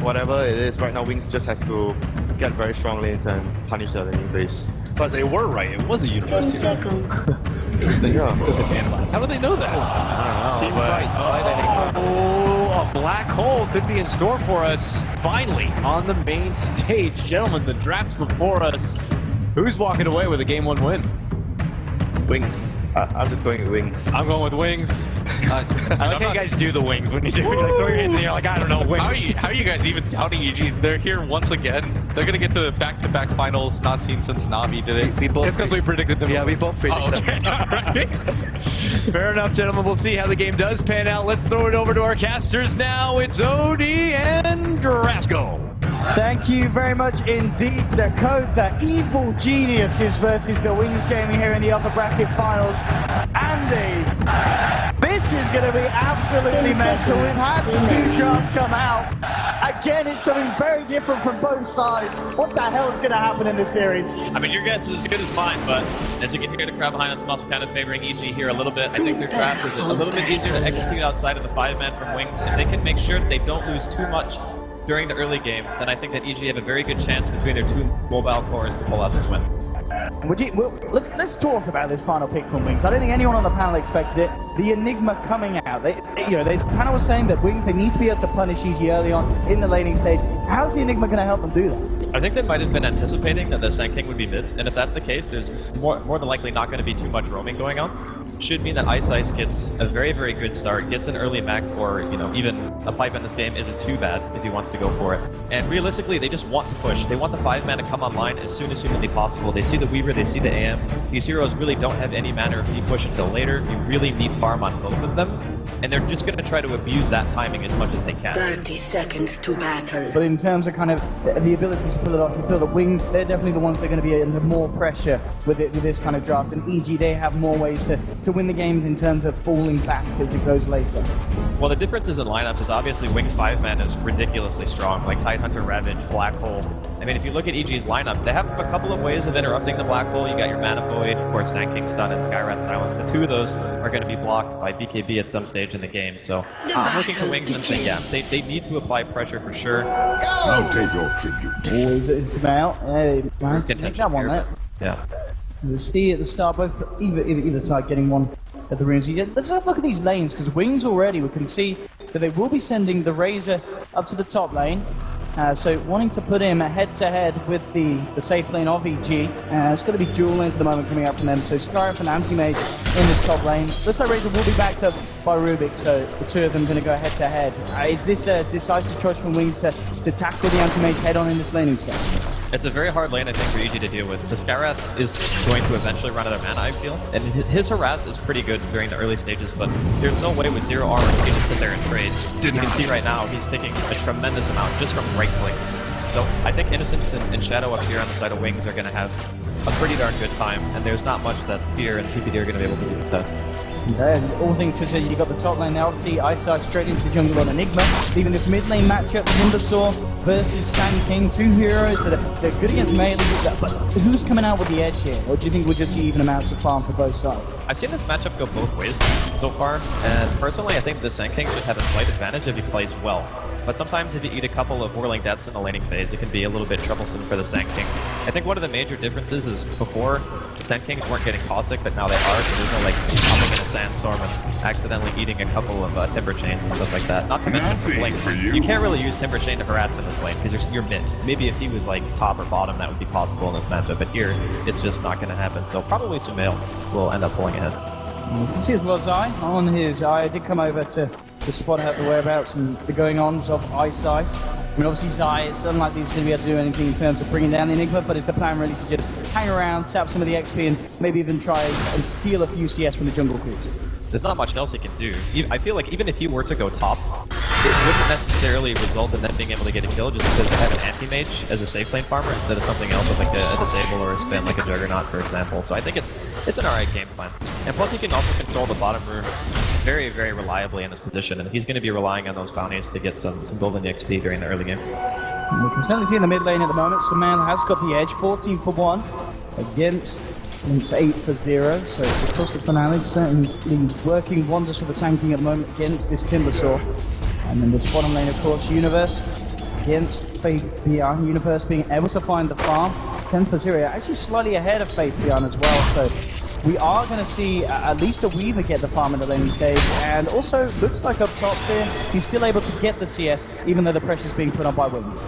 whatever it is, right now Wings just have to get very strong lanes and punish the laning base. But they were right, it was a university. Yeah. How do they know that? I don't know. Team fight, a black hole could be in store for us, finally, on the main stage. Gentlemen, the draft's before us. Who's walking away with a Game 1 win? Wings. I'm just going with Wings. I'm going with Wings. I like how you guys do the Wings when you do you're like, I don't know, Wings. How are you guys even doubting EG? They're here once again. They're going to get to back-to-back finals, not seen since Navi did it. We both it's because we predicted them. Yeah, we both predicted them. All right. Fair enough, gentlemen. We'll see how the game does pan out. Let's throw it over to our casters now. It's Odie and Drasco. Thank you very much indeed, Dakota. Evil Geniuses versus the Wings Gaming here in the upper bracket finals. Andy, this is going to be absolutely mental. We've had the two drafts come out. Again, it's something very different from both sides. What the hell is going to happen in this series? I mean, your guess is as good as mine, but as you can hear, the crowd behind us is also kind of favoring EG here a little bit. I think their draft is a little bit easier to execute outside of the 5-man from Wings. If they can make sure that they don't lose too much during the early game, then I think that EG have a very good chance between their two mobile cores to pull out this win. Let's talk about this final pick from Wings. I don't think anyone on the panel expected it. The Enigma coming out. The panel was saying that Wings, they need to be able to punish EG early on in the laning stage. How's the Enigma going to help them do that? I think they might have been anticipating that the Sand King would be mid, and if that's the case, there's more than likely not going to be too much roaming going on. Should mean that Ice gets a very, very good start, gets an early mech, or even a pipe in this game isn't too bad if he wants to go for it. And realistically, they just want to push. They want the 5-man to come online as soon as humanly possible. They see the Weaver, they see the AM. These heroes really don't have any manner of push until later. You really need farm on both of them, and they're just going to try to abuse that timing as much as they can. 30 seconds to battle. But in terms of kind of the ability to pull it off, you feel the Wings, they're definitely the ones that are going to be under more pressure with this kind of draft. And EG, they have more ways to win the games in terms of falling back as it goes later. Well, the differences in lineups is obviously Wings 5-man is ridiculously strong, like Tidehunter, Ravage, Black Hole. I mean, if you look at EG's lineup, they have a couple of ways of interrupting the Black Hole. You got your Mana Void, of course, Sand King Stun, and Skywrath Silence. The two of those are going to be blocked by BKB at some stage in the game. So I'm looking for Wings and saying, yeah, they need to apply pressure for sure. I'll take your tribute. Oh, is Ismail? Nice. Take that one there. Yeah. We'll see at the start, both either side getting one at the runes. Let's have a look at these lanes, because Wings already, we can see that they will be sending the Razor up to the top lane. So wanting to put him head-to-head with the safe lane of EG. It's going to be dual lanes at the moment coming up from them. So Scarif and Anti-Mage in this top lane. Looks like Razor will be backed up by Rubik, so the two of them going to go head-to-head. Is this a decisive choice from Wings to tackle the Anti-Mage head-on in this laning stage? It's a very hard lane, I think, for EG to deal with. The Skywrath is going to eventually run out of mana, I feel. And his harass is pretty good during the early stages, but there's no way with 0 armor he can just sit there and trade. As you can see right now, he's taking a tremendous amount just from right clicks. So I think Innocence and Shadow up here on the side of Wings are going to have a pretty darn good time, and there's not much that Fear and PPD are going to be able to do with us. Okay, all things considered, you got the top lane now. Obviously, Eyesight straight into the jungle on Enigma, leaving this mid lane matchup, Timbersaw versus Sand King, two heroes that are good against melee, but who's coming out with the edge here? Or do you think we'll just see even amounts of farm for both sides? I've seen this matchup go both ways so far, and personally I think the Sand King should have a slight advantage if he plays well. But sometimes if you eat a couple of Whirling Deaths in the laning phase, it can be a little bit troublesome for the Sand King. I think one of the major differences is before, the Sand Kings weren't getting caustic, but now they are, so there's no like hopping in a sandstorm and accidentally eating a couple of Timber Chains and stuff like that. Not to mention the Blink. You can't really use Timber Chain to harass in this lane, because you're mid. Maybe if he was like top or bottom, that would be possible in this matchup, but here, it's just not going to happen. So probably Sumail will end up pulling ahead. You can see as well Zai on his eye. I did come over to spot out the whereabouts and the going-ons of Eyesight. I mean, obviously Zai, it's unlikely he's going to be able to do anything in terms of bringing down the Enigma, but is the plan really to just hang around, sap some of the XP, and maybe even try and steal a few CS from the jungle creeps? There's not much else he can do. I feel like even if he were to go top, it wouldn't necessarily result in them being able to get a kill just because they have an anti-mage as a safe lane farmer instead of something else with like a disable or a spin like a Juggernaut, for example. So I think it's an alright game plan. And plus he can also control the bottom rune very, very reliably in this position, and he's going to be relying on those bounties to get some golden XP during the early game. We can certainly see in the mid lane at the moment, Saman has got the edge, 14 for 1 against it's 8 for 0, so the cost of finale is certainly working wonders for the Sand King at the moment against this Timbersaw. And then this bottom lane, of course, Universe against Faith Beyond. Universe being able to find the farm. 10 for 0. Actually slightly ahead of Faith Beyond as well. So we are going to see at least a Weaver get the farm in the laning stage. And also looks like up top here, he's still able to get the CS even though the pressure is being put on by Wings.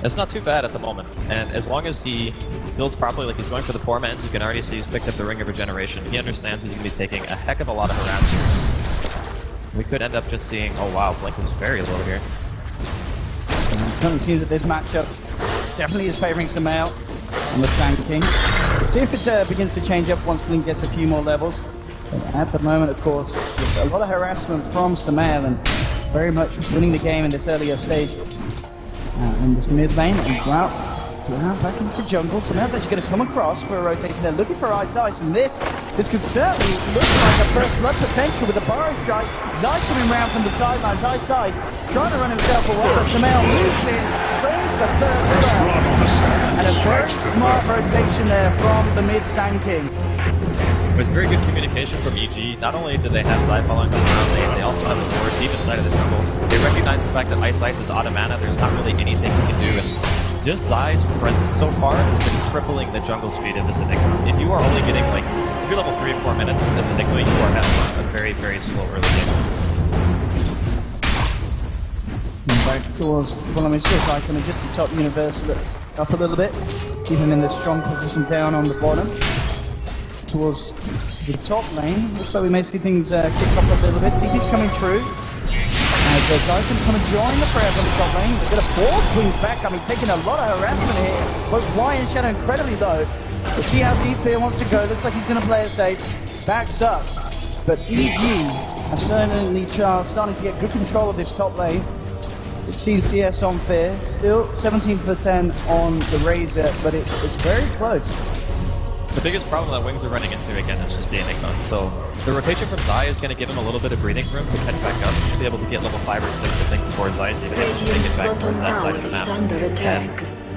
It's not too bad at the moment, and as long as he builds properly, like he's going for the poor mans, you can already see he's picked up the Ring of Regeneration. He understands he's going to be taking a heck of a lot of harass. We could end up just seeing, oh wow, Blink is very low here. It certainly seems that this matchup definitely is favouring Samael on the Sand King. We'll see if it begins to change up once Blink gets a few more levels. But at the moment, of course, just a lot of harassment from Samael and very much winning the game in this earlier stage. In this mid lane, and out back into the jungle. So Samael's actually going to come across for a rotation. They're looking for Ice, and this could certainly look like a first blood potential with the Burrow Strike. Zai coming round from the sidelines. Ice trying to run himself away, but Samael moves in, brings the first blood, and a very smart rotation there from the mid Sand King. It was very good communication from EG. Not only did they have Zai following on the lane, they also have the forward deep inside of the jungle. They recognize the fact that Ice is out of mana. There's not really anything he can do, and just Zai's presence so far has been tripling the jungle speed of this Enigma. If you are only getting like, if you're level 3 or 4 minutes as Enigma, you are having a very, very slow early game. Back towards the bottom, it's just icon and just to top Universe up a little bit, keep him in the strong position down on the bottom. Towards the top lane, so we may see things kick off a little bit. TP's coming through. As Zai can come and join the prayers on the top lane. They're going to force Wings back. I mean, taking a lot of harassment here. But Y and Shadow incredibly low. We'll see how deep here wants to go. Looks like he's going to play it safe. Backs up. But EG are certainly starting to get good control of this top lane. We've seen CS on Fear. Still 17 for 10 on the Razor, but it's very close. The biggest problem that Wings are running into again is just the Enigma. So the rotation from Zai is going to give him a little bit of breathing room to catch back up. He should be able to get level 5 or 6, I think, before Zai is even able to make it back towards that side of the map. And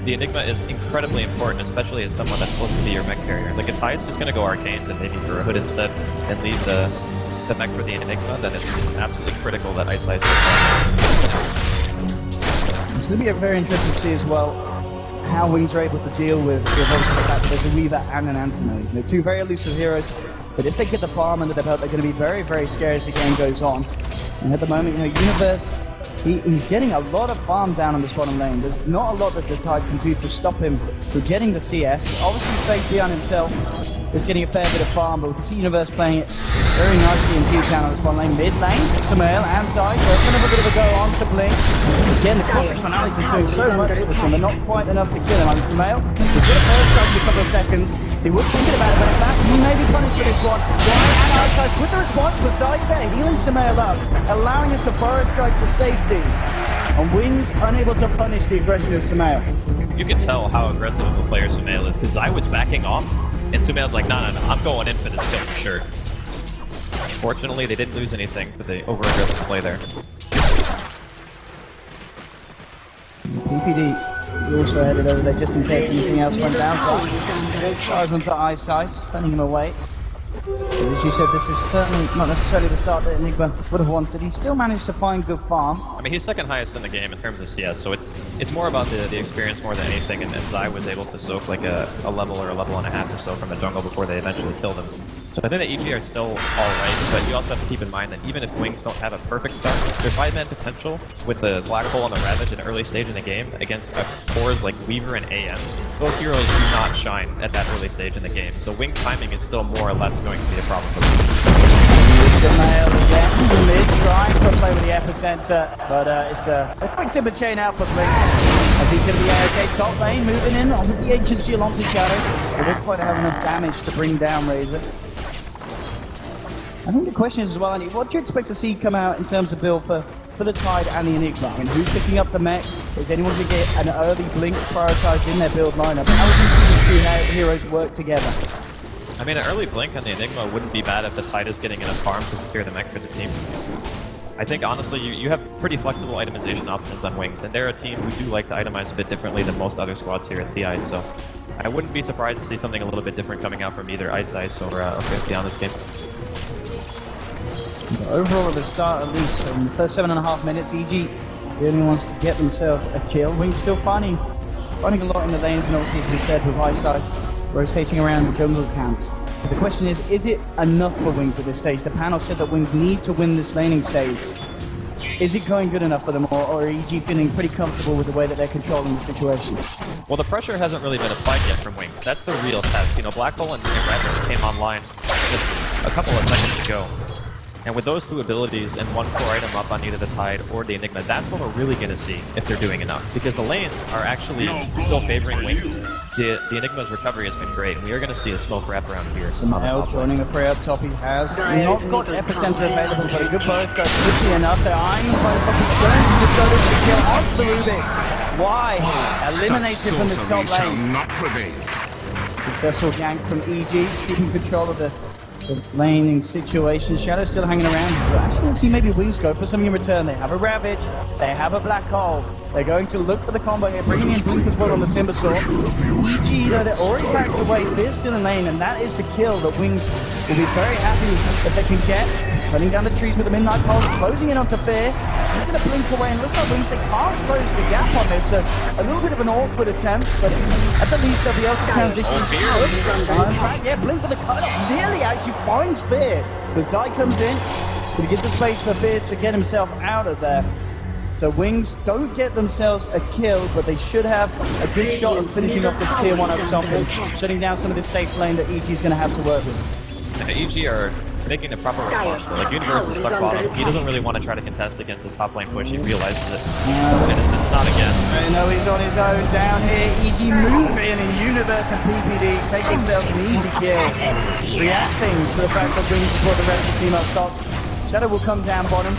the Enigma is incredibly important, especially as someone that's supposed to be your mech carrier. Like if Tide's just going to go Arcanes and maybe for a Hood instead and leave the mech for the Enigma, then it's absolutely critical that Ice gets It's going to be very interesting to see as well how Wings are able to deal with obviously the fact that there's a Weaver and an Antimony. They're two very elusive heroes, but if they get the farm under their belt, they're going to be very, very scary as the game goes on. And at the moment, Universe, he's getting a lot of farm down on this bottom lane. There's not a lot that the Tide can do to stop him from getting the CS. Obviously, Fake Dion himself is getting a fair bit of farm, but we can see Universe playing it very nicely in T-Town on this bottom lane. Mid lane, Samael and Zai. There's going to have a bit of a go on to Blink. Again, the Cosmic Finale just doing so much to the team, but not quite enough to kill him. I mean, Samael has got a first strike in a couple of seconds. He was thinking about it, but in fact, he may be punished for this one. Zai and Ice with the response, but Zai's there, healing Samael up, allowing him to forest strike to safety. And Wings unable to punish the aggression of Samael. You can tell how aggressive of a player Samael is, because Zai was backing off, and Samael's like, no, I'm going in for this kill for sure. Fortunately, they didn't lose anything for the over-aggressive play there. PPD also headed over there just in case anything else went down. Fires onto Ice, turning him away. As you said, this is certainly not necessarily the start that Enigma would have wanted. He still managed to find good farm. I mean, he's second highest in the game in terms of CS, so it's more about the experience more than anything, and Zai was able to soak like a level or a level and a half or so from the jungle before they eventually killed him. So I think that EG are still alright, but you also have to keep in mind that even if Wings don't have a perfect start, their 5-man potential with the Black Hole and the Ravage in an early stage in the game against cores like Weaver and AM, those heroes do not shine at that early stage in the game. So Wings timing is still more or less going to be a problem for them. Samael again in mid, trying to play with the epicenter, but it's a quick timber chain out for Blink. As he's going to be AOK top lane, moving in on the Ancient Seal onto Shadow. They don't quite have enough damage to bring down Razor. I think the question is as well, Andy, what do you expect to see come out in terms of build for the Tide and the Enigma? I mean, who's picking up the mech? Is anyone going to get an early Blink prioritized in their build lineup? How would you see these two heroes work together? I mean, an early Blink on the Enigma wouldn't be bad if the Tide is getting enough farm to secure the mech for the team. I think, honestly, you have pretty flexible itemization options on Wings, and they're a team who do like to itemize a bit differently than most other squads here at TI, so I wouldn't be surprised to see something a little bit different coming out from either Ice or 50 on this game. But overall, at the start, at least, in the first 7.5 minutes, EG really wants to get themselves a kill. Wings still finding a lot in the lanes, and obviously, as we said, with Ice rotating around the jungle camps. But the question is it enough for Wings at this stage? The panel said that Wings need to win this laning stage. Is it going good enough for them, or are EG feeling pretty comfortable with the way that they're controlling the situation? Well, the pressure hasn't really been applied yet from Wings. That's the real test. You know, Black Hole and Red came online just a couple of seconds ago. And with those two abilities and one core item up on either the Tide or the Enigma, that's what we're really going to see if they're doing enough. Because the lanes are actually still favoring Wings. The Enigma's recovery has been great, and we are going to see a smoke wrap around here. Samel joining the fray up top. He has not got Epicenter available, but a good burst goes quickly enough. They're eyeing him by the fucking stone. He just got it to kill onto the Rubik. Why? Eliminated from the top lane. Not prevail. Successful gank from EG, keeping control of the laning situation. Shadow still hanging around. We're actually going to see maybe Wings go for something in return. They have a Ravage, they have a Black Hole. They're going to look for the combo here, bringing in Blink as well on the Timber Saw. EG, though, they're already backed away. They're still in lane, and that is the kill that Wings will be very happy that they can get. Cutting down the trees with the Midnight Pulse, closing in onto Fear. He's going to blink away, and looks like Wings, they can't close the gap on this. So a little bit of an awkward attempt, but at the least they'll be able to transition. Yeah, Blink with the cut off. Nearly actually finds Fear. The Zai comes in, but he gives the space for Fear to get himself out of there. So Wings don't get themselves a kill, but they should have a good shot of finishing off this tier 1 up top and shutting down some of this safe lane that EG is going to have to work with. And EG are making the proper response. So, like, Universe is stuck bottom. He doesn't really want to try to contest against his top lane push. He realizes it. Innocent's not again. I know he's on his own down here. EG moving in Universe and PPD, taking themselves an easy kill. Reacting to the fact that Wings before the rest of the team up top. Shadow will come down bottom.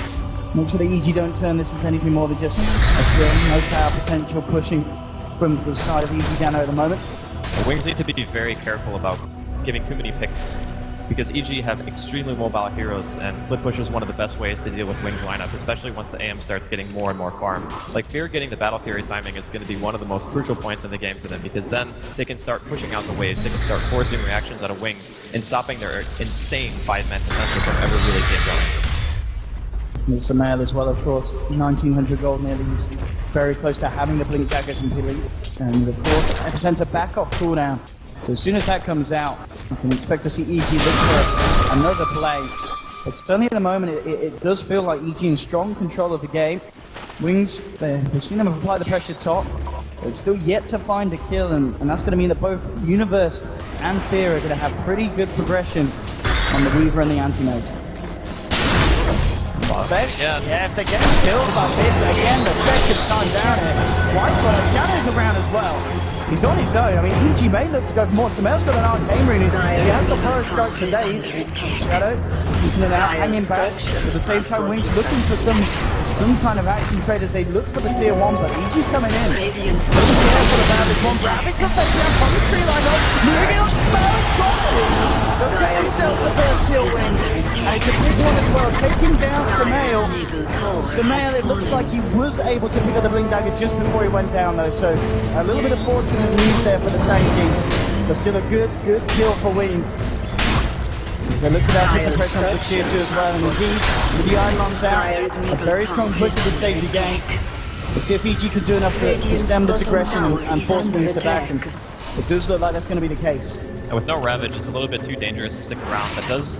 Make sure that EG don't turn this into anything more than just a kill. No tower potential pushing from the side of EG down there at the moment. The Wings need to be very careful about giving too many picks, because EG have extremely mobile heroes, and split push is one of the best ways to deal with Wings lineup, especially once the AM starts getting more and more farm. Like, Fear getting the Battle Fury timing is going to be one of the most crucial points in the game for them, because then they can start pushing out the waves, they can start forcing reactions out of Wings, and stopping their insane 5-man defensive from ever really getting going. There's Samel as well, of course. 1900 gold nearly. He's very close to having the Blink Dagger completely. And of course, Epicenter back off cooldown. So as soon as that comes out, you can expect to see EG look for another play. But certainly at the moment, it does feel like EG in strong control of the game. Wings, we've seen them apply the pressure top. But still yet to find a kill, and that's going to mean that both Universe and Fear are going to have pretty good progression on the Weaver and the Anti-Mage. Yeah, if they get killed like this, again, the second time down here. White Shadow's around as well. He's on his own. I mean, EG may look to go for more. Samel's got an arcane rune. He has got Power Strike for days. Shadow, keeping it out, hanging back. At the same time, Wings looking for some kind of action trade as they look for the tier 1, but EG's coming in. Be careful about this one. Ravage will take down from the tree line up. Moving on, Spell, got it! They'll get himself the first kill, Wings. And it's a big one as well, taking down Samel. Samel, it looks like he was able to pick up the Blink Dagger just before he went down though, so a little bit of fortunate news there for the Sand King, but still a good kill for Wings. So look at that, put some pressure onto the tier 2 as well, and indeed, with the Ironlons out, a very strong push at this stage of the game. We'll see if EG can do enough to stem this aggression and force Wings to back, and it does look like that's going to be the case. And with no Ravage, it's a little bit too dangerous to stick around. That does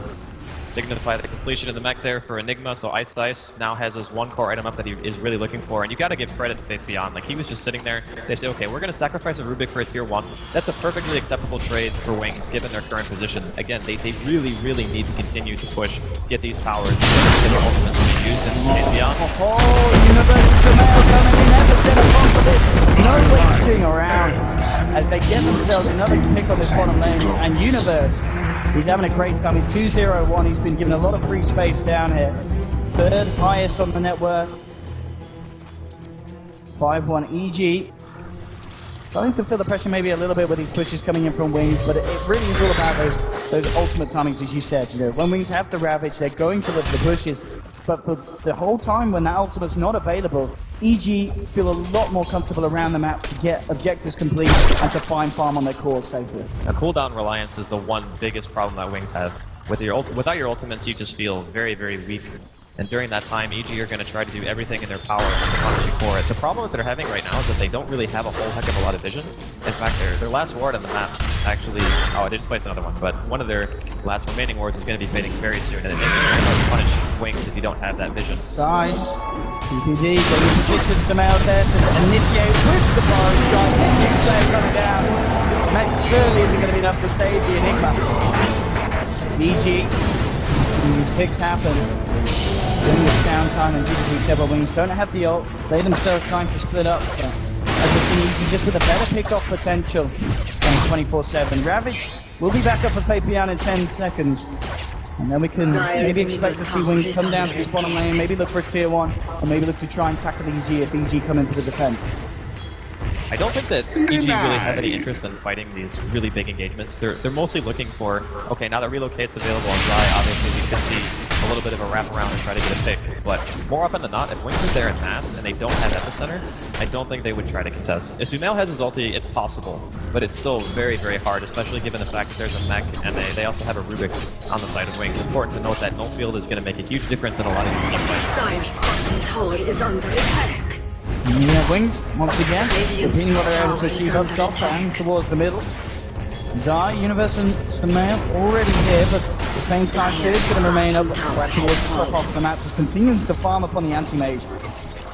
signify the completion of the mech there for Enigma, so Ice now has this one core item up that he is really looking for, and you gotta give credit to Faith Beyond. Like, he was just sitting there, they say, okay, we're gonna sacrifice a Rubik for a tier 1. That's a perfectly acceptable trade for Wings, given their current position. Again, they really need to continue to push, get these towers, get their ultimates to be used, and Faith Beyond. Oh, Universe Samel coming in, Epicenter front for this. No wasting around as they get themselves another pick on this bottom lane, and Universe, he's having a great time. He's 2-0-1. He's been given a lot of free space down here. Third highest on the network. 5-1 EG. Starting to feel the pressure maybe a little bit with these pushes coming in from Wings, but it really is all about those ultimate timings, as you said. You know, when Wings have the Ravage, they're going to lift the pushes, but the whole time when that ultimate's not available, EG feel a lot more comfortable around the map to get objectives complete and to find farm on their cores safely. Now, cooldown reliance is the one biggest problem that Wings have. Without your ultimates, you just feel very weak. And during that time, EG are going to try to do everything in their power to punish you for it. The problem that they're having right now is that they don't really have a whole heck of a lot of vision. In fact, their last ward on the map actually... Oh, they just placed another one, but one of their last remaining wards is going to be fading very soon, and it makes it very hard to punish Wings if you don't have that vision. Size. PPD getting in position, Samel there to initiate with the fire strike. This new player coming down. That certainly isn't going to be enough to save the Enigma. It's EG. These picks happen. During this downtime, and GG several Wings don't have the ult. They themselves trying to split up. But as we've seen, EG just with a better pick-off potential than 24/7. Ravage will be back up for Papian in 10 seconds. And then we can maybe expect to see Wings come down to this bottom lane, maybe look for a tier 1, or maybe look to try and tackle EG if EG come into the defense. I don't think that EG really have any interest in fighting these really big engagements. They're mostly looking for, okay, now that Relocate's available on Zai, obviously we could see a little bit of a wraparound and try to get a pick. But more often than not, if Wings is there in mass and they don't have Epicenter, I don't think they would try to contest. If Sumail has his ulti, it's possible, but it's still very, very hard, especially given the fact that there's a mech and they also have a Rubik on the side of Wings. It's important to note that no field is going to make a huge difference in a lot of these fights. Dire's bottom tower is under attack. Yeah, Wings, once again, repeating what they're able to achieve up top and towards the middle. Zai, Universe and Sumail already here, but at the same time, Fear is going to remain up right towards the top of the map, just continuing to farm upon the anti-mage.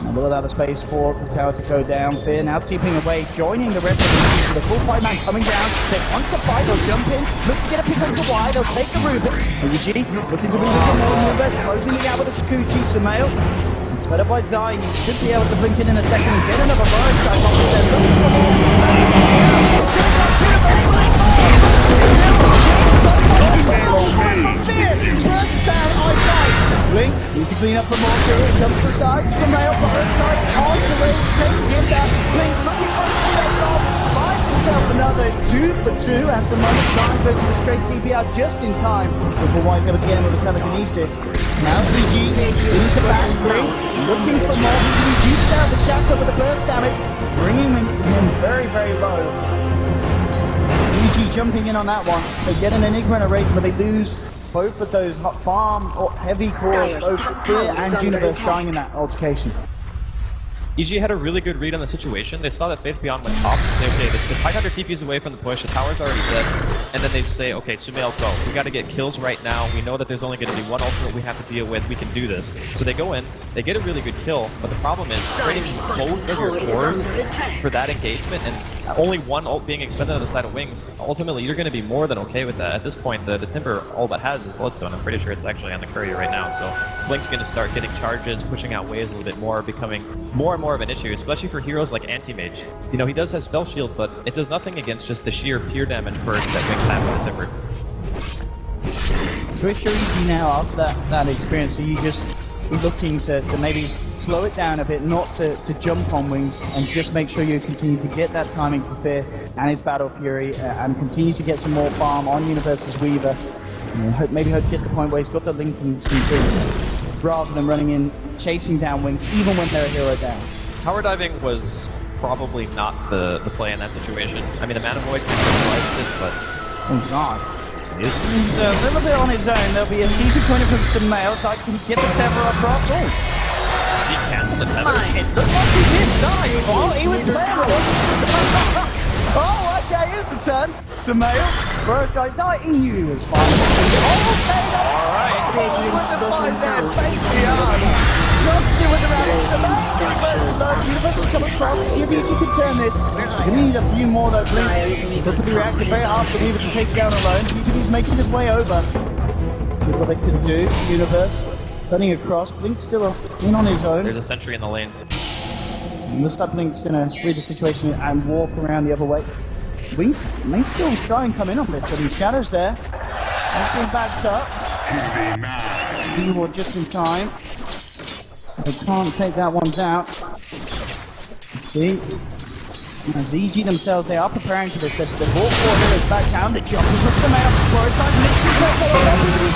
And will allow the space for the tower to go down. Fear now tipping away, joining the rest of the team. So the full fight man coming down. They want to fight, they'll jump in, look to get a pick onto Y, they'll take the Rubik. EG looking to move the Universe, closing the gap with the Shakuchi. Sumail. Sped up by Zai, he should be able to blink in a second and get another Burrow strike off of them. Looking for more. Blink needs to clean up for more. It comes to the side. Sumail, Burrow strikes on the way. Taking him down. Blink looking for a take off. Finds himself another. It's 2 for 2 at the moment. Zai goes to the straight TP out just in time before White's able to get him with a telekinesis. Now EG into back. Blink. Looking for more, he jukes out the shackle with the burst damage, bringing him very, very low. EG jumping in on that one. They get an Enigma and a Razor, but they lose both of those farm or heavy cores, both Fear and Universe dying in that altercation. EG had a really good read on the situation. They saw that Faith Beyond went top. The 500 TP's away from the push, the tower's already dead, and then they say, okay, Sumail, go. We gotta get kills right now. We know that there's only gonna be one ultimate we have to deal with. We can do this. So they go in, they get a really good kill, but the problem is trading both of your cores for that engagement and only one ult being expended on the side of Wings. Ultimately, you're gonna be more than okay with that. At this point, the Timber all that has is Bloodstone. I'm pretty sure it's actually on the courier right now, so Blink's gonna start getting charges, pushing out waves a little bit more, becoming more and more of an issue, especially for heroes like Anti-Mage. You know, he does have Spell Shield, but it does nothing against just the sheer pure damage burst that Wings have with the Timber. So if you're EG now after that experience, are you just looking to maybe slow it down a bit, not to jump on Wings, and just make sure you continue to get that timing for Fear and his Battle Fury, and continue to get some more farm on Universe's Weaver, and maybe hope to get to the point where he's got the Linken's complete, rather than running in, chasing down Wings, even when they're a hero down. Tower diving was probably not the play in that situation. I mean, the Mana Void can utilize it, but... He's not. He's a little bit on his own. There'll be a TP coming from Sumail, so I can get the Tether across. Oh, he cancelled the Tether. it looked like he did die. Oh, he was playable. Oh, okay, here's the turn. Sumail, first shot. Oh, he knew he was fine. Oh, okay, alright. He was fine there, face beyond. Jumps in with the Ravage. Sumail, Universe is coming across. See if he can turn this. We need a few more though, Blink. Look at the reactor, very hard for Weaver to take down alone. PPD's making his way over. See what they can do. Universe running across. Blink's still in on his own. There's a sentry in the lane. Looks like Blink's gonna read the situation and walk around the other way. Wings may still try and come in on this. So these shadows there. Being backed up. D-Ward just in time. They can't take that one down. Let's see. As EG themselves, they are preparing for this. They've brought 4 heroes back down. They're jumping for Sumail. Glorified mystery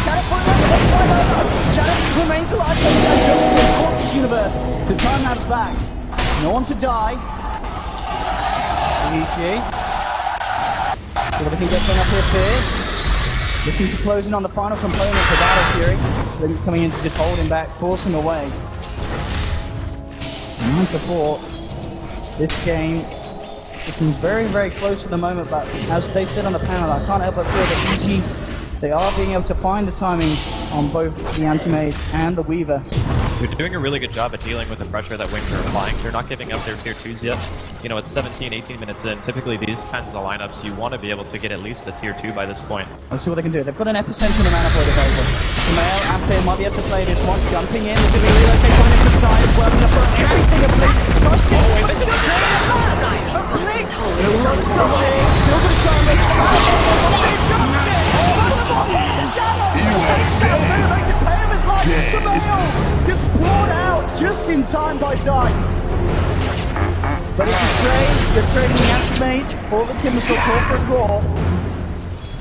Shadow point over. Shadow remains alive. Jumps forces Universe to time lapse back. No one to die. EG. See what they can get going up here. Fear. Looking to close in on the final component for Battle Fury. Lynx coming in to just hold him back, force him away. 9-4. This game looking very, very close at the moment, but as they said on the panel, I can't help but feel that EG, they are being able to find the timings on both the Anti-Mage and the Weaver. They're doing a really good job at dealing with the pressure that Wings are applying. They're not giving up their tier 2s yet. You know, it's 17, 18 minutes in. Typically, these kinds of lineups, you want to be able to get at least a tier 2 by this point. Let's see what they can do. They've got an epicenter in the mana void available. Samael and Finn might be able to play this one. Jumping in, there's going to be a relocate coming in from the side as well. Going to put everything a blink. Touch it. A blink. Still going to try and make Samael gets brought out just in time by Dyke. But it's a trade. They're trading the Anti-Mage for the Timbersaw corporate raw.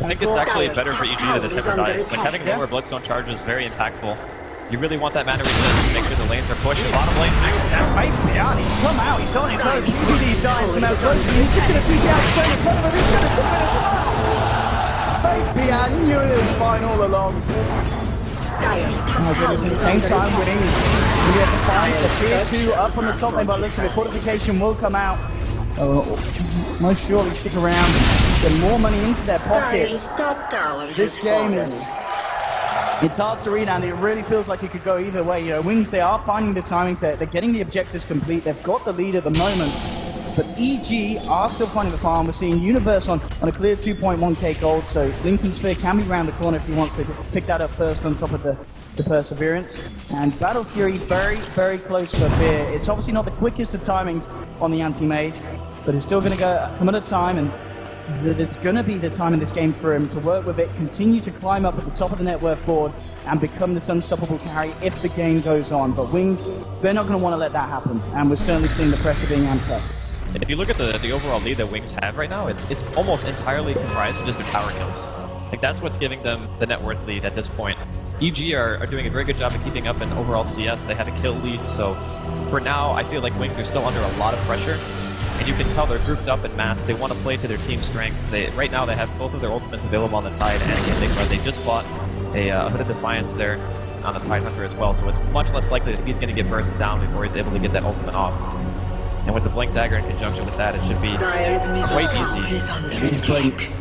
I think it's actually better for EG that the Timber dies. Like, having more Bloodstone charge is very impactful. You really want that mana resistance to make sure the lanes are pushed. Bottom lane too. Now, yeah, he's come out. He's on his own. He's dying to now close. He's just going to take out straight in front of him. He's going to come in as well. Maybe I knew it was fine all along. Oh my goodness, at the same time winning, we have to find a tier 2 up on the top lane, but it looks like a fortification will come out. Most surely stick around, get more money into their pockets. This game is, it's hard to read, and it really feels like it could go either way. You know, Wings, they are finding the timings, they're getting the objectives complete, they've got the lead at the moment. But EG are still finding the farm. We're seeing Universe on a clear 2.1k gold, so Lincoln Sphere can be around the corner if he wants to pick that up first on top of the Perseverance. And Battle Fury very, very close for Fear. It's obviously not the quickest of timings on the Anti-Mage, but it's still going to come at a time, and there's going to be the time in this game for him to work with it, continue to climb up at the top of the net worth board, and become this unstoppable carry if the game goes on. But Wings, they're not going to want to let that happen, and we're certainly seeing the pressure being amped up. If you look at the overall lead that Wings have right now, it's almost entirely comprised of just their power kills. Like, that's what's giving them the net worth lead at this point. EG are doing a very good job of keeping up in overall CS. They have a kill lead, so for now, I feel like Wings are still under a lot of pressure. And you can tell they're grouped up in mass. They want to play to their team's strengths. Right now, they have both of their ultimates available on the Tide and Sigmar. They just bought a Hooded Defiance there on the Tide Hunter as well, so it's much less likely that he's going to get bursted down before he's able to get that ultimate off. And with the Blink Dagger in conjunction with that, it should be quite easy. These blinks.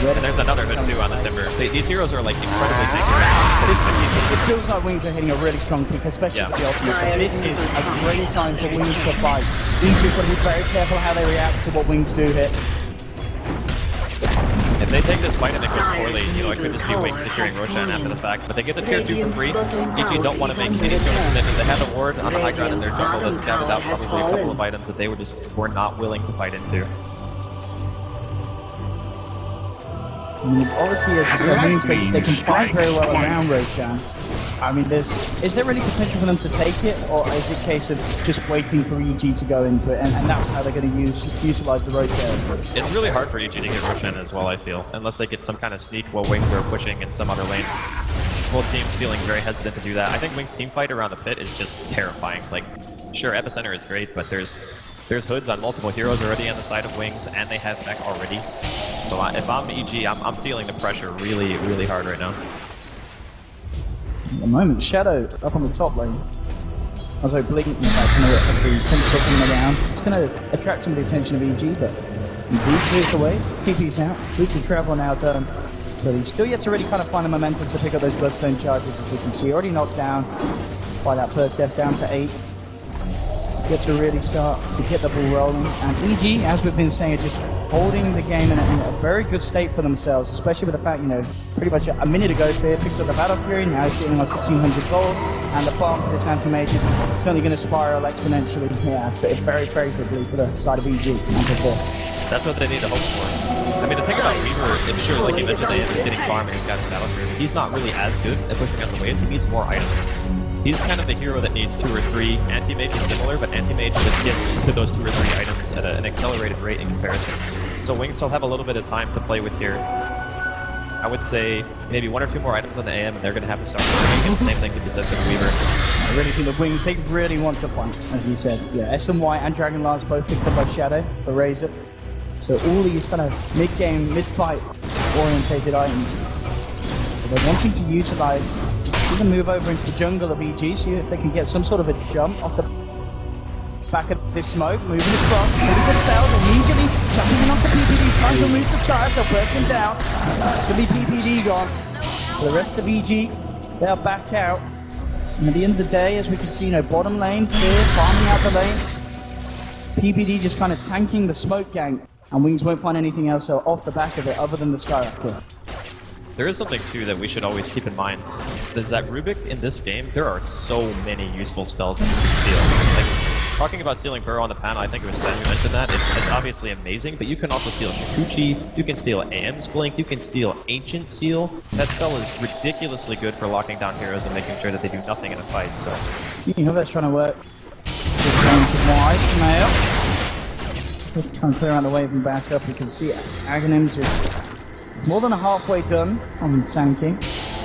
And there's another hood too on the Timber. These heroes are like incredibly tanky. It feels like Wings are hitting a really strong peak, especially with the ultimate. So this is a great time for Wings to fight. Wings have got to be very careful how they react to what Wings do hit. If they take this fight and it goes poorly, you know, it could just be Wings securing Roshan after the fact. But they get the tier 2 for free. EG don't want to make any sort of commitment. They have a ward on the high ground in their jungle that scouted out probably a couple of items that they were not willing to fight into. I mean, obviously, as you said, Wings, they can fight very well around Roshan. I mean, is there really potential for them to take it, or is it a case of just waiting for EG to go into it, and that's how they're going to utilize the Roshan? It's really hard for EG to get Roshan as well, I feel, unless they get some kind of sneak while Wings are pushing in some other lane. Both teams feeling very hesitant to do that. I think Wings' team fight around the pit is just terrifying. Like, sure, Epicenter is great, but there's hoods on multiple heroes already on the side of Wings, and they have mech already. So if I'm EG, I'm feeling the pressure really, really hard right now. At the moment, Shadow up on the top lane. Although Blink, in fact, going to coming around. It's going to attract some of the attention of EG, but indeed clears the way. TP's out. Boots of travel now done. But he's still yet to really kind of find the momentum to pick up those Bloodstone charges, as we can see. Already knocked down by that first death down to 8. Get to really start to get the ball rolling. And EG, as we've been saying, are just holding the game in a very good state for themselves, especially with the fact, you know, pretty much a minute ago, Fear picks up the Battle Fury, now he's sitting on 1600 gold, and the farm for this Anti-Mage is certainly going to spiral exponentially, very favorably for the side of EG. That's what they need to hope for. I mean, the thing about Weaver, it's sure, like you mentioned, is getting farm and he's got his Battle Fury. He's not really as good at pushing out the waves, he needs more items. He's kind of the hero that needs 2 or 3. Anti-Mage is similar, but Anti-Mage just gets to those 2 or 3 items at an accelerated rate in comparison. So Wings still have a little bit of time to play with here. I would say maybe 1 or 2 more items on the AM, and they're going to have to start working. And the same thing could be said for the Weaver. I really see the Wings, they really want to fight, as you said. Yeah, SMY and Dragon Lance both picked up by Shadow for Razor. So all these kind of mid-game, mid-fight orientated items. But they're wanting to utilize, even move over into the jungle of EG, see if they can get some sort of a jump off the back of this smoke, moving across, putting the spell, immediately jumping in onto PPD, trying to remove the stars, they'll burst him down. It's going to be PPD gone. For the rest of EG, they'll back out. And at the end of the day, as we can see, bottom lane clear, farming out the lane. PPD just kind of tanking the smoke gank, and Wings won't find anything else off the back of it other than the Skyrock kill. There is something too that we should always keep in mind. Is that Rubik in this game, there are so many useful spells that you can steal. Like, talking about stealing Burrow on the panel, I think it was Ben who mentioned that. It's obviously amazing, but you can also steal Shikuchi, you can steal AM's Blink, you can steal Ancient Seal. That spell is ridiculously good for locking down heroes and making sure that they do nothing in a fight, so... That's trying to work. Just going to Wise, Mail. Trying to clear out the wave and back up. You can see Aghanims is more than halfway done on Sand King.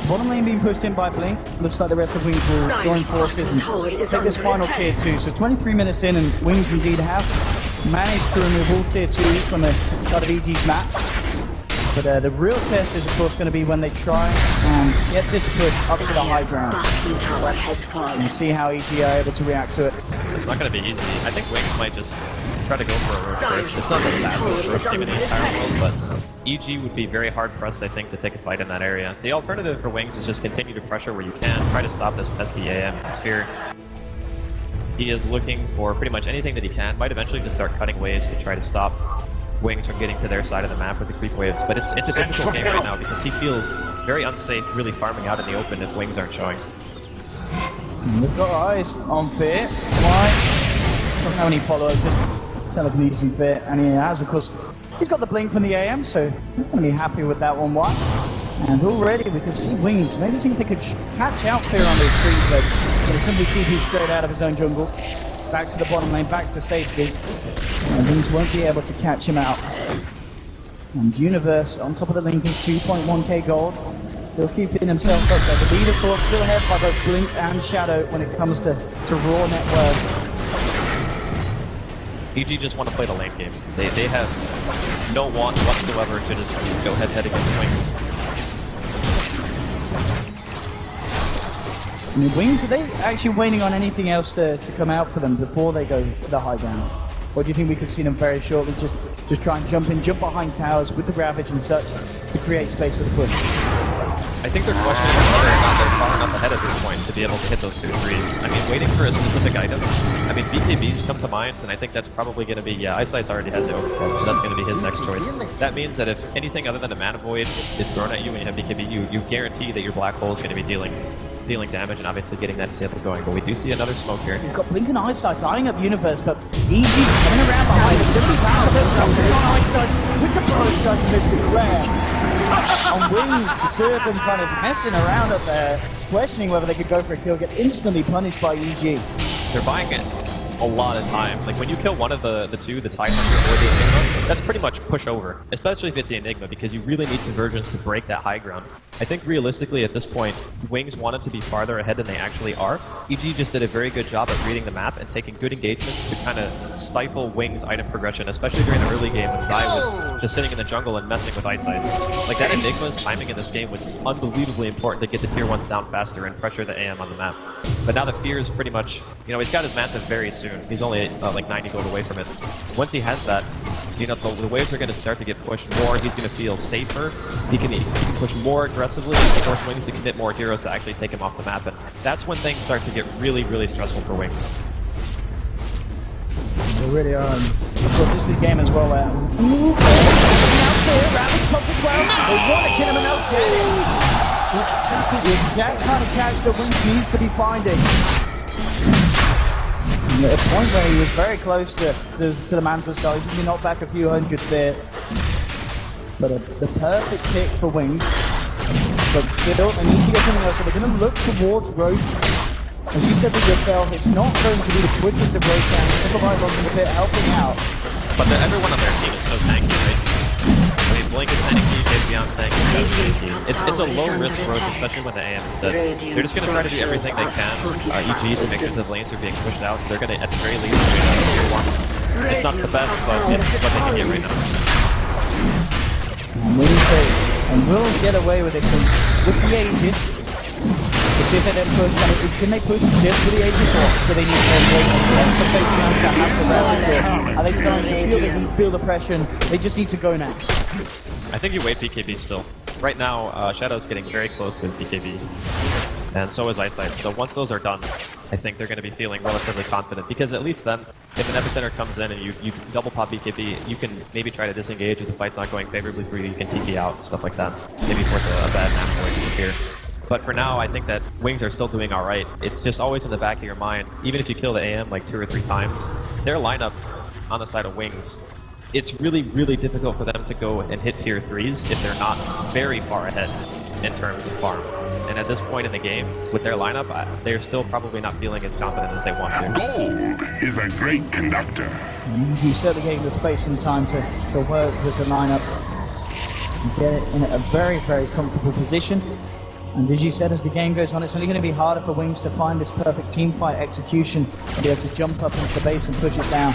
Bottom lane being pushed in by Blink. Looks like the rest of Wings will join forces and take this final tier 2. So 23 minutes in, and Wings indeed have managed to remove all tier 2 from the start of EG's map. But the real test is, of course, going to be when they try and get this push up to the high ground. And see how EG are able to react to it. It's not going to be easy. I think Wings might just try to go for a road first. It's not the fastest road team in the entire world, but EG would be very hard-pressed, I think, to take a fight in that area. The alternative for Wings is just continue to pressure where you can, try to stop this pesky AM Sphere. He is looking for pretty much anything that he can, might eventually just start cutting waves to try to stop Wings from getting to their side of the map with the creep waves, but it's a difficult game right now because he feels very unsafe really farming out in the open if Wings aren't showing. We've got eyes on Fear. Why? Don't have any follow-up, just telekinesis and Fear, and he has, of course, he's got the blink from the AM, so he's going to be happy with that one. Why? And already we can see Wings, maybe see if they could catch out Fear on those creep, but he's going to simply TP straight out of his own jungle. Back to the bottom lane, back to safety. And Wings won't be able to catch him out. And Universe on top of the link is 2.1k gold. Still keeping himself up there. The lead, of course, still ahead by both Blink and Shadow when it comes to raw net worth. EG just want to play the lane game. They have no want whatsoever to just go head-to-head against Wings. I mean, Wings, are they actually waiting on anything else to come out for them before they go to the high ground? Or do you think we could see them very shortly just try and jump behind towers with the Ravage and such to create space for the push? I think they're questioning whether or not they're far enough ahead at this point to be able to hit those 2 threes. I mean, waiting for a specific item. I mean, BKBs come to mind, and I think that's probably going to be, Ice already has it overclocked, so that's going to be his next choice. That means that if anything other than a Mana Void is thrown at you when you have BKB, you guarantee that your Black Hole is going to be dealing damage and obviously getting that sample going, but we do see another smoke here. We've got Blink and Ice eyeing up Universe, but EG's coming around behind us. Going to be found a bit something on Ice with the push strike to Mr. Claire. On Wings, the two of them kind of messing around up there, questioning whether they could go for a kill, get instantly punished by EG. They're buying it a lot of time. Like when you kill one of the two, the Tidehunter or the Enigma, that's pretty much push over, especially if it's the Enigma, because you really need convergence to break that high ground. I think realistically at this point, Wings wanted to be farther ahead than they actually are. EG just did a very good job at reading the map and taking good engagements to kind of stifle Wings' item progression, especially during the early game when Zai was just sitting in the jungle and messing with Ice. Like that Enigma's timing in this game was unbelievably important to get the tier 1s down faster and pressure the AM on the map. But now the fear is pretty much, he's got his Manta very soon. He's only like 90 gold away from it. Once he has that, the waves are going to start to get pushed more. He's going to feel safer. He can push more aggressively and force Wings to commit more heroes to actually take him off the map. And that's when things start to get really, really stressful for Wings. They really are. So this is a game as well where... Ooh, Ravage pops as well. They want to kill him and they'll get him. The exact kind of catch that Wings needs to be finding. At a point where he was very close to the Manta Star, he can knock back a few hundred there. But the perfect pick for Wings. But still, they need to get something else, so they're going to look towards Roche. As you said with yourself, it's not going to be the quickest of Roche, and Nikolai was in the pit helping out. But everyone on their team is so tanky, right? I mean, Blink is tanky, Beyond tanky, Shadow's tanky. It's a low-risk road, especially when the AM is dead. They're just going to try to do everything they can, EG, to make sure the lanes are being pushed out. They're going to, at the very least, tier 1. It's not the best, but it's what they can get right now. And Wings and will get away with this one with the Aegis. To see if they then push, can they push just with the Aegis, or do they need to wait for Fabian to have the Ravage, or are they starting to feel the heat, feel the pressure, and they just need to go now? I think you wait BKB still. Right now, Shadow's getting very close with BKB, and so is Ice Ice. So once those are done, I think they're going to be feeling relatively confident, because at least then, if an epicenter comes in and you double pop BKB, you can maybe try to disengage if the fight's not going favorably for you. You can TP out, stuff like that. Maybe force a bad map point here. But for now, I think that Wings are still doing alright. It's just always in the back of your mind, even if you kill the AM like 2 or 3 times, their lineup on the side of Wings, it's really, really difficult for them to go and hit tier 3s if they're not very far ahead in terms of farm. And at this point in the game, with their lineup, they're still probably not feeling as confident as they want to. Gold is a great conductor. You certainly gave the space and time to work with the lineup and get it in a very, very comfortable position. And as you said, as the game goes on, it's only going to be harder for Wings to find this perfect teamfight execution and be able to jump up into the base and push it down.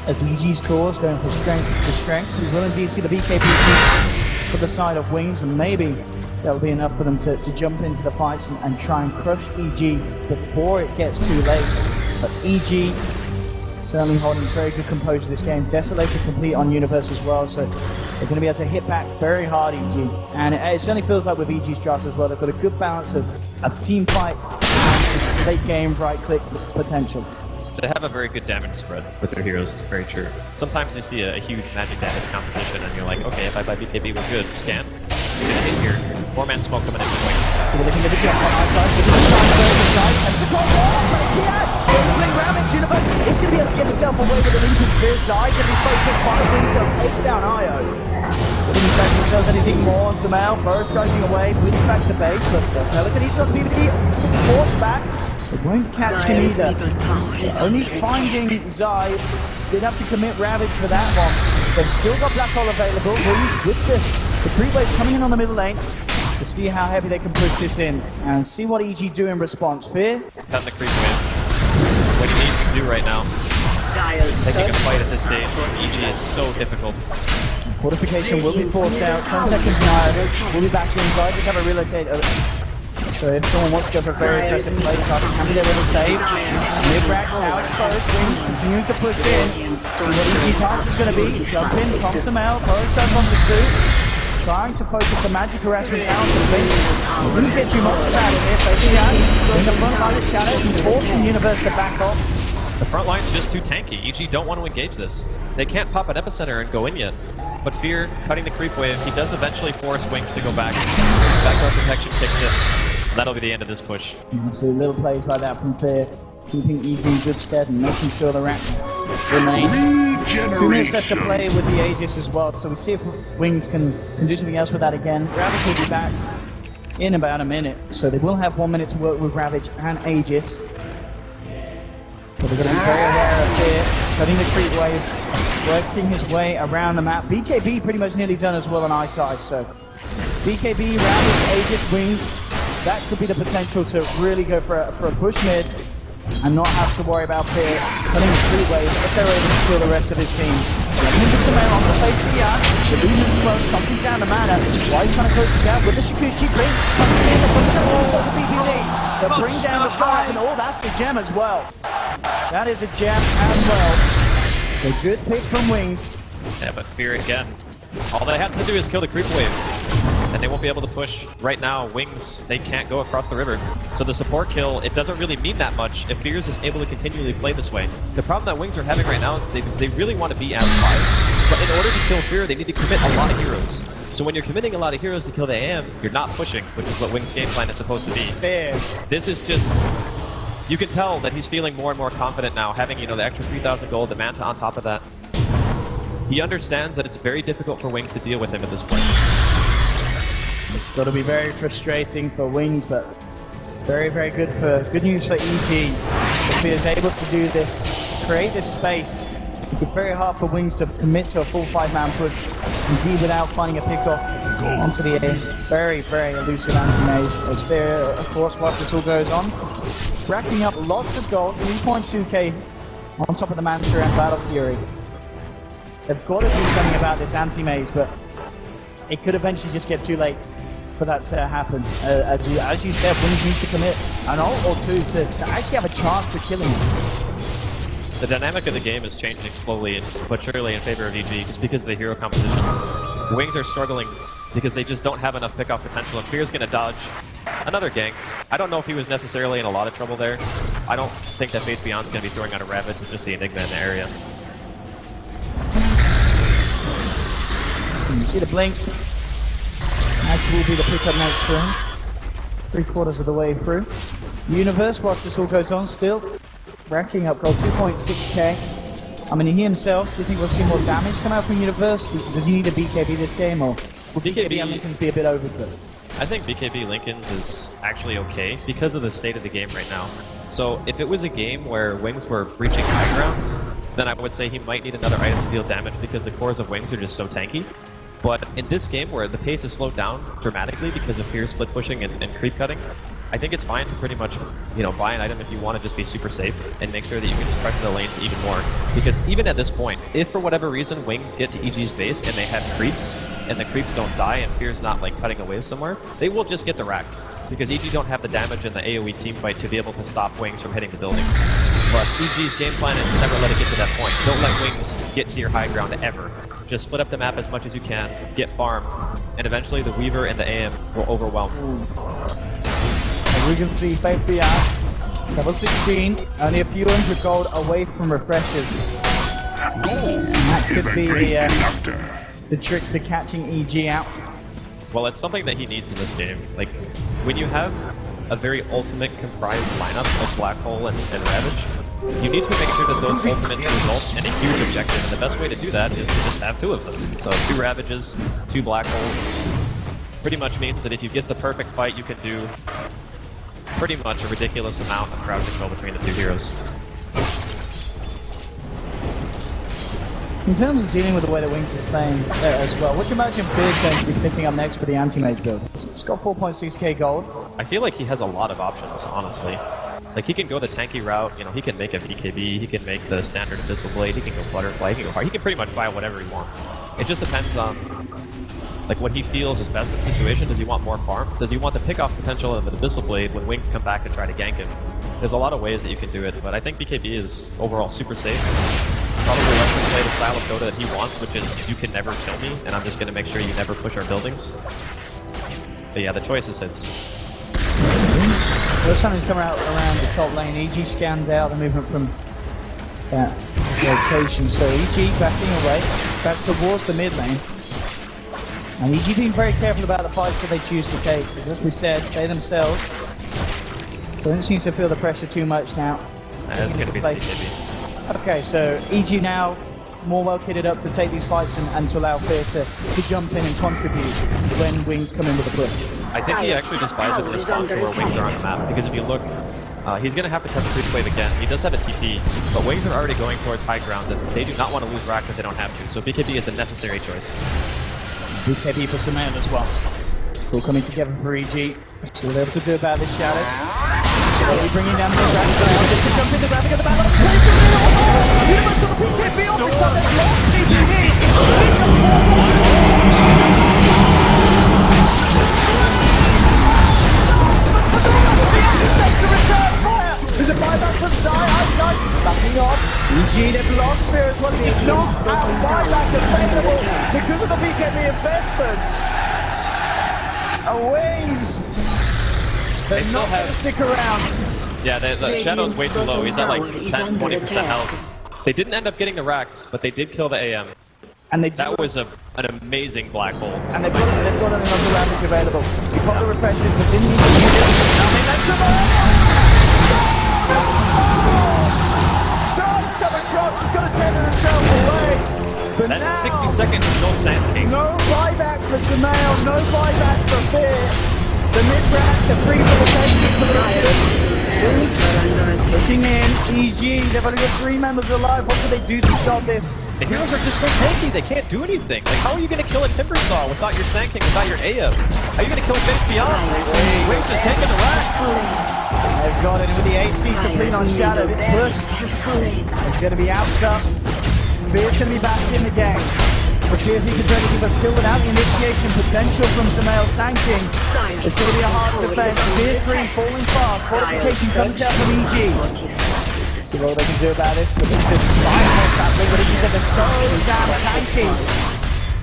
As EG's cause going from strength to strength, we will indeed see the BKB for the side of Wings, and maybe that'll be enough for them to jump into the fights and try and crush EG before it gets too late. But EG certainly holding very good composure this game. Desolator complete on Universe as well, so they're going to be able to hit back very hard, EG. And it certainly feels like with EG's draft as well, they've got a good balance of team fight and just late game right click potential. They have a very good damage spread with their heroes, it's very true. Sometimes you see a huge magic damage composition and you're like, okay, if I buy BKB with good scan, it's gonna hit here. 4-man smoke coming in from Wings. So we're looking at the jump on our side, looking at the side, and support, Ravage, it's going to be able to get himself away with the Lincoln Spear side, going to be focused by Wings, they'll take down Io. So didn't expect themselves anything more, Samel, first striking away, Wings back to base, but telekinesis on PvP, forced back. It won't catch him either. Only finding Zai, did have to commit Ravage for that one. They've still got Black Hole available. Wings with the creep wave coming in on the middle lane to see how heavy they can push this in and see what EG do in response. Fear? Cutting the creep wave. What he needs to do right now. Taking a fight at this stage. EG is so difficult. Fortification will be forced out. 10 seconds now. We'll be back inside. Just have a relocate. So if someone wants to go for a very aggressive play, so can be there with a save. Mid-racks now exposed. Wings continuing to push in. See what EG task is going to be. Jump in from Samel. Forest down on the 2. Trying to focus the magic harassment down to Blink. Didn't get too much about it here. Fabian in the front line of Shadow. He's forcing Universe to back off. The front line's just too tanky. EG don't want to engage this. They can't pop an epicenter and go in yet. But Fear, cutting the creep wave, he does eventually force Wings to go back. Backdoor protection kicks in. That'll be the end of this push. So little plays like that from Fear, keeping EG in good stead and making sure the racks remain. 2 minutes left to play with the Aegis as well, so we'll see if Wings can do something else with that again. Ravage will be back in about a minute, so they will have 1 minute to work with Ravage and Aegis. But they're going to be very aware of Fear, cutting the creep waves, working his way around the map. BKB pretty much nearly done as well on Ice Ice, so BKB, Ravage, Aegis, Wings, that could be the potential to really go for a push mid and not have to worry about Fear cutting the creep wave if they're able to kill the rest of his team. Into Samel on the face of the yard, the losers close, something down the mana. Why he's trying to close the gap with the Shikuchi creep, coming in, the punch also the BBD. They'll bring down the sky, and oh, that's the gem as well. That is a gem as well. So good pick from Wings. Yeah, but Fear again. All they have to do is kill the creep wave, and they won't be able to push. Right now, Wings, they can't go across the river. So the support kill, it doesn't really mean that much if Fear is just able to continually play this way. The problem that Wings are having right now is they really want to be as fire. But in order to kill Fear, they need to commit a lot of heroes. So when you're committing a lot of heroes to kill the AM, you're not pushing, which is what Wings' game plan is supposed to be. Fair. This is just... You can tell that he's feeling more and more confident now, having, the extra 3,000 gold, the Manta on top of that. He understands that it's very difficult for Wings to deal with him at this point. It's got to be very frustrating for Wings, but very, very good news for EG. If he is able to do this, create this space, it's very hard for Wings to commit to a full 5-man push, indeed without finding a pickoff onto the A. Very, very elusive anti-mage. As Fear, of course, whilst this all goes on, racking up lots of gold, 3.2k on top of the Manta and Battle Fury. They've got to do something about this anti-mage, but it could eventually just get too late for that to happen. As you said, Wings need to commit an ult or two to actually have a chance of killing him. The dynamic of the game is changing slowly but surely in favor of EG just because of the hero compositions. Wings are struggling because they just don't have enough pick-off potential, and Fear's gonna dodge another gank. I don't know if he was necessarily in a lot of trouble there. I don't think that Faith Beyond's gonna be throwing out a Ravage with just the Enigma in the area. You see the blink. That will be the pickup next turn. 3/4 of the way through. Universe, whilst this all goes on, still racking up gold, 2.6k. I mean, he himself, do you think we'll see more damage come out from Universe? Does he need a BKB this game, or will BKB and Lincoln be a bit overkill? I think BKB Lincoln's is actually okay because of the state of the game right now. So if it was a game where Wings were breaching high ground, then I would say he might need another item to deal damage because the cores of Wings are just so tanky. But in this game where the pace is slowed down dramatically because of Fear split pushing and creep cutting, I think it's fine to pretty much, buy an item if you want to just be super safe and make sure that you can just pressure the lanes even more. Because even at this point, if for whatever reason Wings get to EG's base and they have creeps, and the creeps don't die and Fear's not cutting away somewhere, they will just get the racks. Because EG don't have the damage in the AoE teamfight to be able to stop Wings from hitting the buildings. But EG's game plan is to never let it get to that point. Don't let Wings get to your high ground ever. Just split up the map as much as you can, get farm, and eventually the Weaver and the AM will overwhelm. As we can see, Faith Beyond, level 16, only a few hundred gold away from refreshers. That Is could a be great conductor. the trick to catching EG out. Well, it's something that he needs in this game. When you have a very ultimate comprised lineup of Black Hole and Ravage, you need to make sure that those ultimates result in a huge objective, and the best way to do that is to just have two of them. So 2 Ravages, 2 Black Holes, pretty much means that if you get the perfect fight, you can do pretty much a ridiculous amount of crowd control between the 2 heroes. In terms of dealing with the way the Wings are playing as well, what do you imagine Fear's going to be picking up next for the anti-mage build? It's got 4.6k gold. I feel like he has a lot of options, honestly. He can go the tanky route, he can make a BKB, he can make the standard Abyssal Blade, he can go Butterfly, he can go hard, he can pretty much buy whatever he wants. It just depends on what he feels is best in the situation. Does he want more farm? Does he want the pick-off potential of the Abyssal Blade when Wings come back and try to gank him? There's a lot of ways that you can do it, but I think BKB is overall super safe. Probably lets him play the style of Dota that he wants, which is you can never kill me, and I'm just going to make sure you never push our buildings. But yeah, the choice is his. First time he's come out around the top lane, EG scanned out the movement from that rotation. So EG backing away, back towards the mid lane. And EG being very careful about the fights that they choose to take. As we said, they themselves don't seem to feel the pressure too much now. And it's going to be the BKB. Okay, so EG now more well kitted up to take these fights and to allow Fear to jump in and contribute when Wings come in with a push. I think he actually just buys it in response to where Wings are on the map, because if you look, he's going to have to cut the creep wave again. He does have a TP, but Wings are already going towards high ground, and they do not want to lose rack if they don't have to, so BKB is a necessary choice. BKB for Samael as well. All coming together for EG. So what they're able to do about this Shadow. Slowly bringing down the rack. Just to jump in the graphic of the battle. Universe on the BKB off its other There's a buyback from Zai. Nice. Backing off. EG, they've lost Fear as well. It's not out. Buyback available because of the BKB investment. Waves. They're not going to stick around. Yeah, the Shadow's way too low. He's at 10-20% health. They didn't end up getting the racks, but they did kill the AM. And that was an amazing Black Hole. And they've got another Ravage available. He got the repression, but didn't need to use it. That's Shark's coming across. He's going to tether himself away. But that's now, 60 seconds of no Sand King. No buyback for Samael, no buyback for Fear. The mid-racks are free for the taking. Pushing in, EG, they've only got 3 members alive. What can they do to stop this? The heroes are just so tanky, they can't do anything. How are you going to kill a Timber Saw without your Sand King, without your AM? How are you going to kill Faith Beyond? Wings just taking the rack. They've got it with the AC complete on Shadow. This push is going to be out up. Fear's going to be back in the game. We'll see if he can do anything, but still without the initiation potential from Samael Sanking. It's going to be a hard defense. Tier 3 falling fast. Qualification comes out from EG. See what they can do about this. Looking to bypass that thing, but as you said, they're so damn tanky.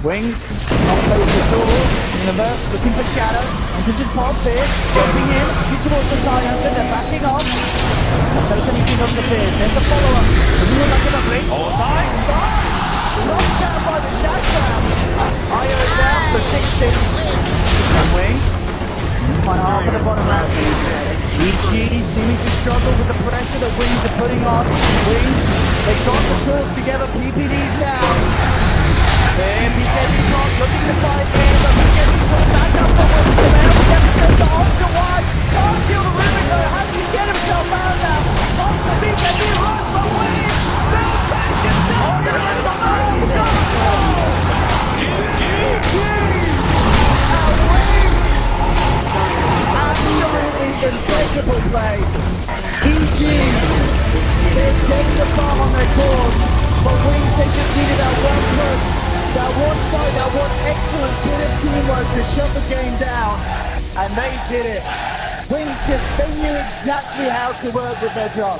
Wings, not close at all. Universe looking for Shadow. Enters his pod here. Jumping in. He's towards the Hunter. They're backing off. Token is on the field. There's a follow-up. Doesn't look like enough link. Oh, time. Knocked down by the Shadowgram. Io is down for 60. And Wings. Quite hard for the bottom round. EG seeming to struggle with the pressure that Wings are putting on. Wings, they've got the tools together. PPD's down. There, BKB's not looking to fight here, but BKB's put back up for Wings. Samael demonstrates the option wide. Can't steal the Rubik though. How can he get himself out now? On the BKB run for Wings. Build back and down. Absolutely impeccable play. EG, they're getting the bomb on their course, but Wings, they just needed that one push, that one fight, that one excellent bit of teamwork to shut the game down, and they did it. Wings they knew exactly how to work with their job.